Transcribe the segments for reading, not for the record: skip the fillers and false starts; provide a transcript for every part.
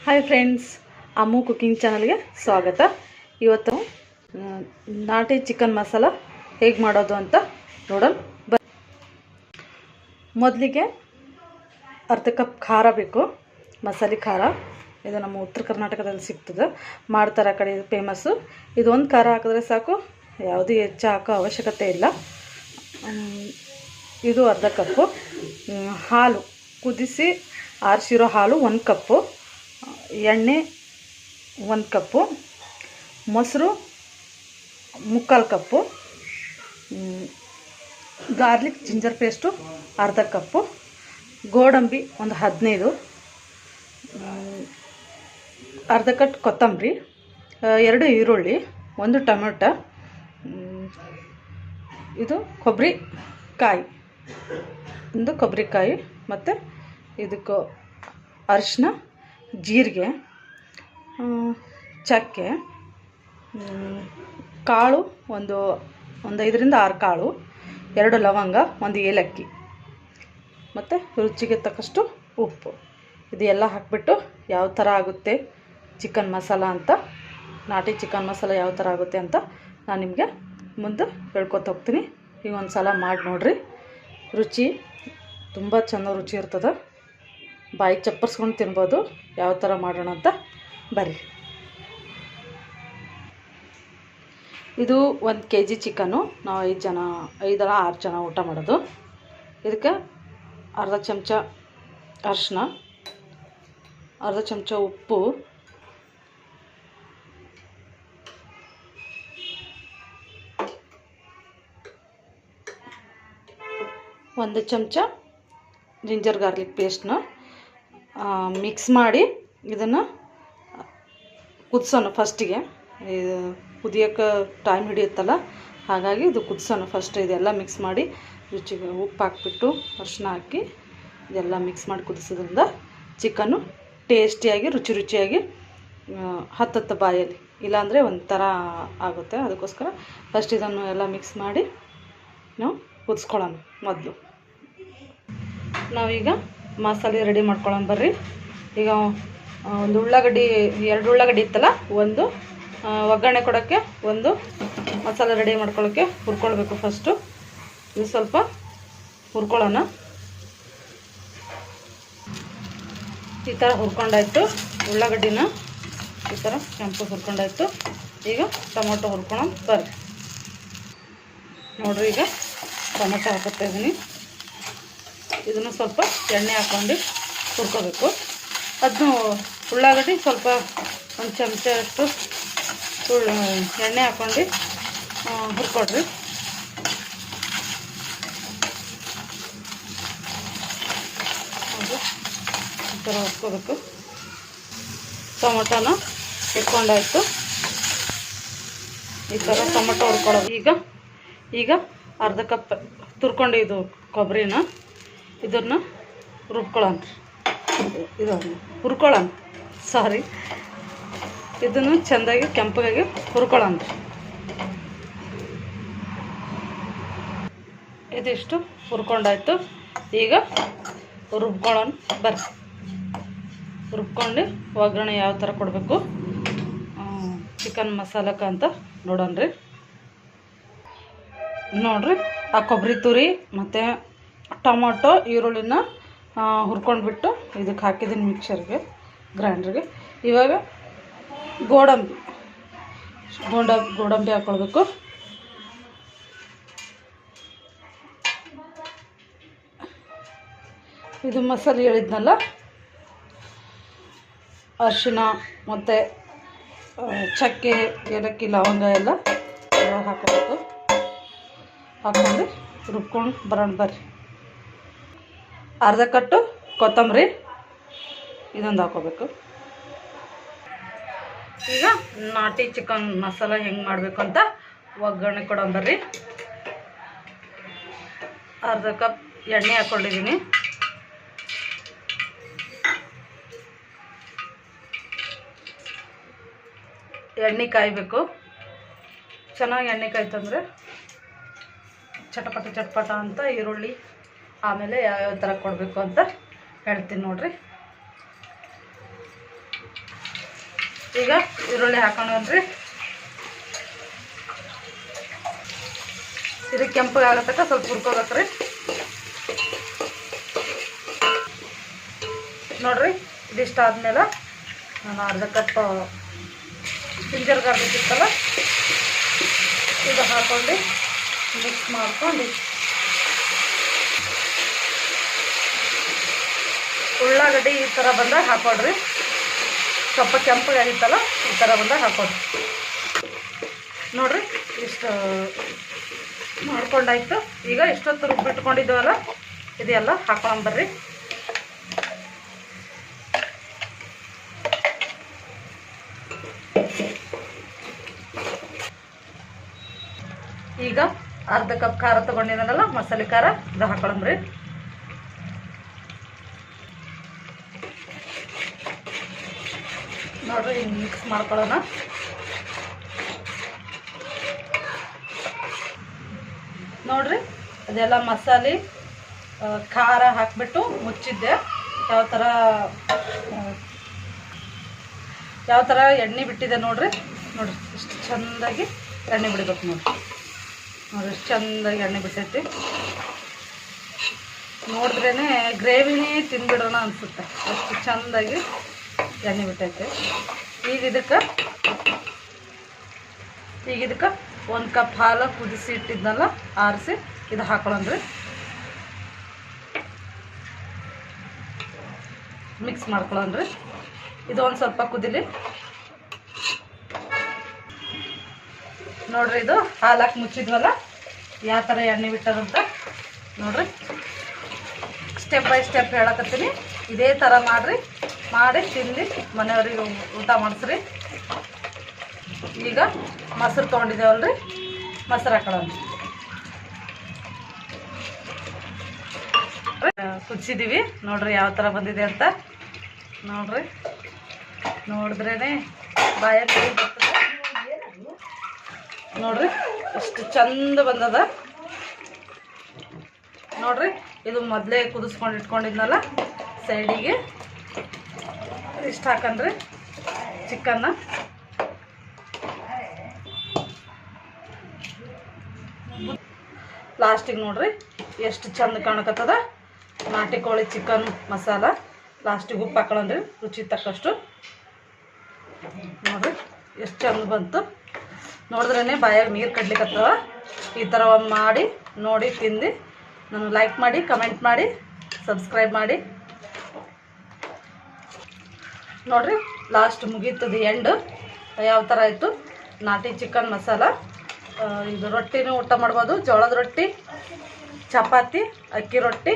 Hi friends, ಅಮ್ಮು cooking ಚಾನಲ್ಗೆ ಸ್ವಾಗತ. ಇವತ್ತು ನಾಟಿ ಚಿಕನ್ ಮಸಾಲ ಹೇಗೆ ಮಾಡೋದು ಅಂತ ನೋಡೋಣ. ಮೊದಲಿಗೆ ಅರ್ಧ ಕಪ್ ಖಾರ ಬೇಕು, ಮಸಾಲೆ ಖಾರ. ಇದು ನಮ್ಮ ಉತ್ತರ ಕರ್ನಾಟಕದಲ್ಲಿ ಸಿಗ್ತದೆ, ಮಾಡ್ತಾರೆ. ಆ ಕಡೆ ಫೇಮಸ್ಸು. ಇದೊಂದು ಖಾರ ಹಾಕಿದ್ರೆ ಸಾಕು, ಯಾವುದೇ ಹೆಚ್ಚು ಹಾಕೋ ಅವಶ್ಯಕತೆ ಇಲ್ಲ. ಇದು ಅರ್ಧ ಕಪ್ಪು. ಹಾಲು ಕುದಿಸಿ ಆರಿಸಿರೋ ಹಾಲು 1 ಕಪ್ಪು, ಎಣ್ಣೆ 1 ಕಪ್ಪು, ಮೊಸರು 3/4 ಕಪ್ಪು, ಗಾರ್ಲಿಕ್ ಜಿಂಜರ್ ಪೇಸ್ಟು ಅರ್ಧ ಕಪ್ಪು, ಗೋಡಂಬಿ ಒಂದು 15, ಅರ್ಧ ಕಟ್ ಕೊತ್ತಂಬರಿ, 2 ಈರುಳ್ಳಿ, 1 ಟೊಮೆಟೊ, ಇದು ಕೊಬ್ಬರಿಕಾಯಿ, ಒಂದು ಕೊಬ್ಬರಿಕಾಯಿ, ಮತ್ತು ಇದಕ್ಕೆ ಅರಿಶಿನ, ಜೀರಿಗೆ, ಚಕ್ಕೆ, ಕಾಳು ಒಂದು 5ರಿಂದ 6 ಕಾಳು, 2 ಲವಂಗ, 1 ಏಲಕ್ಕಿ, ಮತ್ತು ರುಚಿಗೆ ತಕ್ಕಷ್ಟು ಉಪ್ಪು. ಇದೆಲ್ಲ ಹಾಕಿಬಿಟ್ಟು ಯಾವ ಥರ ಆಗುತ್ತೆ ಚಿಕನ್ ಮಸಾಲ ಅಂತ, ನಾಟಿ ಚಿಕನ್ ಮಸಾಲ ಯಾವ ಥರ ಆಗುತ್ತೆ ಅಂತ ನಾನು ನಿಮಗೆ ಮುಂದೆ ಹೇಳ್ಕೊತ ಹೋಗ್ತೀನಿ. ಈಗ ಒಂದು ಸಲ ಮಾಡಿ ನೋಡಿರಿ, ರುಚಿ ತುಂಬ ಚೆನ್ನಾಗಿ ರುಚಿ ಇರ್ತದೆ. ಬಾಯಿ ಚಪ್ಪರ್ಸ್ಕೊಂಡು ತಿನ್ಬೋದು. ಯಾವ ಥರ ಮಾಡೋಣ ಅಂತ ಬರ್ರಿ. ಇದು 1 kg ಚಿಕನ್ನು. ನಾವು 5-6 ಜನ ಊಟ ಮಾಡೋದು. ಇದಕ್ಕೆ ಅರ್ಧ ಚಮಚ ಅರಿಶಿನ, ಅರ್ಧ ಚಮಚ ಉಪ್ಪು, ಒಂದು ಚಮಚ ಜಿಂಜರ್ ಗಾರ್ಲಿಕ್ ಪೇಸ್ಟ್ನ ಮಿಕ್ಸ್ ಮಾಡಿ ಇದನ್ನು ಕುದಿಸೋಣ. ಫಸ್ಟಿಗೆ ಇದು ಕುದಿಯೋಕ್ಕೆ ಟೈಮ್ ಹಿಡಿಯುತ್ತಲ್ಲ, ಹಾಗಾಗಿ ಇದು ಕುದಿಸೋಣ. ಫಸ್ಟ್ ಇದೆಲ್ಲ ಮಿಕ್ಸ್ ಮಾಡಿ ರುಚಿಗೆ ಉಪ್ಪು ಹಾಕ್ಬಿಟ್ಟು ಅರಿಶಿನ ಹಾಕಿ ಇದೆಲ್ಲ ಮಿಕ್ಸ್ ಮಾಡಿ ಕುದಿಸೋದ್ರಿಂದ ಚಿಕನ್ನು ಟೇಸ್ಟಿಯಾಗಿ ರುಚಿಯಾಗಿ ಹತ್ತತ್ತು ಬಾಯಲ್ಲಿ, ಇಲ್ಲಾಂದರೆ ಒಂಥರ ಆಗುತ್ತೆ. ಅದಕ್ಕೋಸ್ಕರ ಫಸ್ಟ್ ಇದನ್ನು ಎಲ್ಲ ಮಿಕ್ಸ್ ಮಾಡಿ ನಾವು ಕುದಿಸ್ಕೊಳ್ಳೋಣ. ಮೊದಲು ನಾವೀಗ ಮಸಾಲೆ ರೆಡಿ ಮಾಡ್ಕೊಳ್ಳೋಣ ಬರ್ರಿ. ಈಗ ಒಂದು ಉಳ್ಳಾಗಡ್ಡಿ, 2 ಉಳ್ಳಾಗಡ್ಡಿ ಇತ್ತಲ್ಲ, ಒಂದು ಒಗ್ಗರಣೆ ಕೊಡೋಕ್ಕೆ, ಒಂದು ಮಸಾಲೆ ರೆಡಿ ಮಾಡ್ಕೊಳ್ಳೋಕ್ಕೆ ಹುರ್ಕೊಳ್ಬೇಕು. ಫಸ್ಟು ಇದು ಸ್ವಲ್ಪ ಹುರ್ಕೊಳ್ಳೋಣ. ಈ ಥರ ಹುರ್ಕೊಂಡಾಯ್ತು. ಉಳ್ಳಾಗಡ್ಡಿನ ಈ ಥರ ಕೆಂಪು ಹುರ್ಕೊಂಡಾಯ್ತು. ಈಗ ಟೊಮೊಟೊ ಹುರ್ಕೊಳ್ಳೋಣ ಬರ್ರಿ. ನೋಡಿರಿ, ಈಗ ಟೊಮೆಟೊ ಹಾಕುತ್ತಾ ಇದ್ದೀನಿ. ಇದನ್ನು ಸ್ವಲ್ಪ ಎಣ್ಣೆ ಹಾಕ್ಕೊಂಡು ಹುರ್ಕೋಬೇಕು. ಅದನ್ನು ಉಳ್ಳಾಗಡ್ಡಿ ಸ್ವಲ್ಪ 1 ಚಮಚ ಅಷ್ಟು ಎಣ್ಣೆ ಹಾಕ್ಕೊಂಡು ಹುರ್ಕೊಡ್ರಿ. ಈ ಥರ ಹುರ್ಕೋಬೇಕು. ಟೊಮೊಟೊನ ಹುರ್ಕೊಂಡಾಯ್ತು. ಈ ಥರ ಟೊಮೊಟೊ ಹುರ್ಕೊಳ್ಳೋದು. ಈಗ ಅರ್ಧ ಕಪ್ ತುರ್ಕೊಂಡಿದ್ದು ಕೊಬ್ಬರಿನ ಇದನ್ನು ರುಬ್ಕೊಳ್ಳೋಣ. ಹುರ್ಕೊಳ್ಳೋಣ, ಇದನ್ನು ಚೆಂದಾಗಿ ಕೆಂಪಗಾಗಿ ಹುರ್ಕೊಳ್ಳೋಣ. ಇದಿಷ್ಟು ಹುರ್ಕೊಂಡಾಯ್ತು. ಈಗ ರುಬ್ಕೊಳ್ಳೋಣ ಬರ್ರಿ. ರುಬ್ಕೊಂಡು ಒಗ್ಗರಣೆ ಯಾವ ಥರ ಕೊಡಬೇಕು ಚಿಕನ್ ಮಸಾಲಕ್ಕೆ ಅಂತ ನೋಡೋಣ. ನೋಡಿರಿ, ಆ ಕೊಬ್ಬರಿ ತುರಿ ಮತ್ತು ಟೊಮೊಟೊ ಈರುಳ್ಳಿನ ಹುರ್ಕೊಂಡ್ಬಿಟ್ಟು ಇದಕ್ಕೆ ಹಾಕಿದ್ದೀನಿ ಮಿಕ್ಸರ್ಗೆ, ಗ್ರೈಂಡ್ರಿಗೆ. ಇವಾಗ ಗೋಡಂಬಿ ಹಾಕ್ಕೊಳ್ಬೇಕು. ಇದು ಮಸಾಲೆ ಹೇಳಿದ್ನಲ್ಲ, ಅರಿಶಿನ ಮತ್ತು ಚಕ್ಕೆ, ಏಲಕ್ಕಿ, ಲವಂಗ ಎಲ್ಲ ಹಾಕೋಬೇಕು. ಹಾಕ್ಕೊಂಡು ರುಬ್ಕೊಂಡು ಬರೋಣ ಬರ್ರಿ. ಅರ್ಧ ಕಟ್ಟು ಕೊತ್ತಂಬರಿ ಇದೊಂದು ಹಾಕೋಬೇಕು. ಈಗ ನಾಟಿ ಚಿಕನ್ ಮಸಾಲ ಹೆಂಗೆ ಮಾಡಬೇಕು ಅಂತ ಒಗ್ಗರಣೆ ಕೊಡೋಣ ಬರ್ರಿ. ಅರ್ಧ ಕಪ್ ಎಣ್ಣೆ ಹಾಕ್ಕೊಂಡಿದ್ದೀನಿ. ಎಣ್ಣೆ ಕಾಯಬೇಕು. ಚೆನ್ನಾಗಿ ಎಣ್ಣೆ ಕಾಯ್ತಂದರೆ ಚಟಪಟ ಅಂತ ಈರುಳ್ಳಿ, ಆಮೇಲೆ ಯಾವ್ಯಾವ ಥರ ಕೊಡಬೇಕು ಅಂತ ಹೇಳ್ತೀನಿ ನೋಡಿರಿ. ಈಗ ಈರುಳ್ಳಿ ಹಾಕೋಣನ್ರಿ. ಇದು ಕೆಂಪಗೆ ಆಗತ್ತಕ ಸ್ವಲ್ಪ ಹುರ್ಕೋಬೇಕ್ರಿ. ನೋಡ್ರಿ ಇದಿಷ್ಟ ಆದ್ಮೇಲೆ ನಾನು ಅರ್ಧ ಕಪ್ ಜಿಂಜರ್ ಗಾರ್ಲಿಕ್ ಇತ್ತಲ್ಲ ಇದು ಹಾಕೊಂಡು ಮಿಕ್ಸ್ ಮಾಡ್ಕೊಂಡು ಉಳ್ಳಾಗಡ್ಡಿ ಈ ಥರ ಬಂದಾಗ ಹಾಕೊಡ್ರಿ. ಸ್ವಲ್ಪ ಕೆಂಪಗೆ ಆಗಿತ್ತಲ್ಲ ಈ ಥರ ಬಂದಾಗ ಹಾಕೊಡ್ರಿ. ನೋಡ್ರಿ ಇಷ್ಟು ಮಾಡ್ಕೊಂಡಾಯ್ತು. ಈಗ ಇಷ್ಟೊತ್ತು ರುಬ್ಬಿಟ್ಕೊಂಡಿದ್ದೀವಲ್ಲ ಇದೆಲ್ಲ ಹಾಕೊಂಬರ್ರಿ. ಈಗ ಅರ್ಧ ಕಪ್ ಖಾರ ತೊಗೊಂಡಿದ್ದೀನಲ್ಲ ಮಸಾಲೆ ಖಾರ ಇದು ಹಾಕೊಳಂಬ್ರಿ. ನೋಡ್ರಿ ಹಿಂಗೆ ಮಿಕ್ಸ್ ಮಾಡ್ಕೊಳ್ಳೋಣ. ನೋಡ್ರಿ ಅದೆಲ್ಲ ಮಸಾಲೆ ಖಾರ ಹಾಕಿಬಿಟ್ಟು ಮುಚ್ಚಿದ್ದೆ. ಯಾವ ಥರ ಎಣ್ಣೆ ಬಿಟ್ಟಿದೆ ನೋಡ್ರಿ. ನೋಡ್ರಿ ಇಷ್ಟು ಚೆಂದಾಗಿ ಎಣ್ಣೆ ಬಿಡಬೇಕು ನೋಡ್ರಿ. ನೋಡ್ರಿ ಎಷ್ಟು ಚೆಂದಾಗಿ ಎಣ್ಣೆ ಬಿಟ್ಟೈತಿ. ನೋಡಿದ್ರೇ ಗ್ರೇವಿನೇ ತಿಂದ್ಬಿಡೋಣ ಅನಿಸುತ್ತೆ, ಅಷ್ಟು ಚೆಂದಾಗಿ ಎಣ್ಣೆ ಬಿಟ್ಟೈತೆ. ಈಗ ಇದಕ್ಕೆ 1 ಕಪ್ ಹಾಲು ಕುದಿಸಿ ಇಟ್ಟಿದ್ನಲ್ಲ ಆರಿಸಿ ಇದು ಹಾಕೊಳ್ಳೋಣ್ರಿ. ಮಿಕ್ಸ್ ಮಾಡ್ಕೊಳ್ಳೋಣ್ರಿ. ಇದು ಒಂದು ಸ್ವಲ್ಪ ಕುದಿಲಿ. ನೋಡ್ರಿ ಇದು ಹಾಲು ಹಾಕಿ ಮುಚ್ಚಿದ್ವಲ್ಲ ಯಾವ ಥರ ಎಣ್ಣೆ ಬಿಟ್ಟದಂತ ನೋಡ್ರಿ. ಸ್ಟೆಪ್ ಬೈ ಸ್ಟೆಪ್ ಹೇಳಕತ್ತೀನಿ. ಇದೇ ಥರ ಮಾಡಿ ತಿಂದು ಮನೆಯವ್ರಿಗೆ ಊಟ ಮಾಡಿಸ್ರಿ. ಈಗ ಮೊಸರು ತೊಗೊಂಡಿದ್ದೇವಲ್ರಿ, ಮೊಸರು ಹಾಕೊಳ್ಳೋಣ. ಕುದಿಸಿದ್ದೀವಿ ನೋಡ್ರಿ ಯಾವ ಥರ ಬಂದಿದೆ ಅಂತ. ನೋಡಿದ್ರೇ ಬಾಯಲ್ಲಿ ಬರ್ತದೆ. ನೋಡ್ರಿ ಎಷ್ಟು ಚಂದ ಬಂದದ ನೋಡ್ರಿ. ಇದು ಮೊದಲೇ ಕುದಿಸ್ಕೊಂಡು ಇಟ್ಕೊಂಡಿದ್ನಲ್ಲ ಸೈಡಿಗೆ ಇಷ್ಟು ಹಾಕನ್ರಿ ಚಿಕನ್ನ. ಲಾಸ್ಟಿಗೆ ನೋಡ್ರಿ ಎಷ್ಟು ಚಂದ ಕಾಣಕತ್ತದ ನಾಟಿ ಕೋಳಿ ಚಿಕನ್ ಮಸಾಲ. ಲಾಸ್ಟಿಗೆ ಉಪ್ಪು ಹಾಕೊಳ್ಳೋಣ್ರಿ ರುಚಿ ತಕ್ಕಷ್ಟು. ನೋಡ್ರಿ ಎಷ್ಟು ಚಂದ ಬಂತು. ನೋಡಿದ್ರೇ ಬಾಯಾಗ ನೀರು ಕಡ್ಲಿಕ್ಕತ್ತವ. ಈ ಥರ ಮಾಡಿ ನೋಡಿ ತಿಂದು ನನಗೆ ಲೈಕ್ ಮಾಡಿ, ಕಮೆಂಟ್ ಮಾಡಿ, ಸಬ್ಸ್ಕ್ರೈಬ್ ಮಾಡಿ. ನೋಡ್ರಿ ಲಾಸ್ಟ್ ಮುಗೀತದ ಎಂಡ್ ಯಾವ ಥರ ಆಯಿತು. ನಾಟಿ ಚಿಕನ್ ಮಸಾಲ. ಇದು ರೊಟ್ಟಿನೂ ಊಟ ಮಾಡ್ಬೋದು, ಜೋಳದ ರೊಟ್ಟಿ, ಚಪಾತಿ, ಅಕ್ಕಿ ರೊಟ್ಟಿ,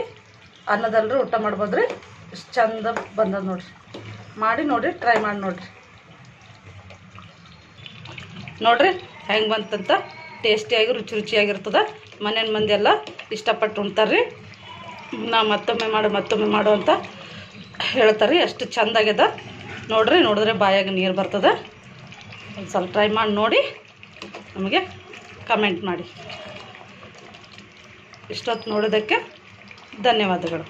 ಅನ್ನದಲ್ಲರೂ ಊಟ ಮಾಡ್ಬೋದು ರೀ. ಇಷ್ಟು ಚಂದ ಬಂದದ ನೋಡ್ರಿ. ಮಾಡಿ ನೋಡಿ, ಟ್ರೈ ಮಾಡಿ ನೋಡ್ರಿ ಹೆಂಗೆ ಬಂತಂತ. ಟೇಸ್ಟಿಯಾಗಿ ರುಚಿಯಾಗಿರ್ತದೆ. ಮನೇನ ಮಂದಿ ಎಲ್ಲ ಇಷ್ಟಪಟ್ಟು ಉಣ್ತಾರೆ ರೀ. ನಾ ಮತ್ತೊಮ್ಮೆ ಮಾಡು ಅಂತ ಹೇಳ್ತಾರೆ. ಅಷ್ಟು ಚೆಂದಾಗ್ಯದ ನೋಡಿದ್ರೆ ಬಾಯಾಗ ನೀರು ಬರ್ತದೆ. ಒಂದು ಸ್ವಲ್ಪ ಟ್ರೈ ಮಾಡಿ ನೋಡಿ ನಮಗೆ ಕಮೆಂಟ್ ಮಾಡಿ. ಇಷ್ಟೊತ್ತು ನೋಡೋದಕ್ಕೆ ಧನ್ಯವಾದಗಳು.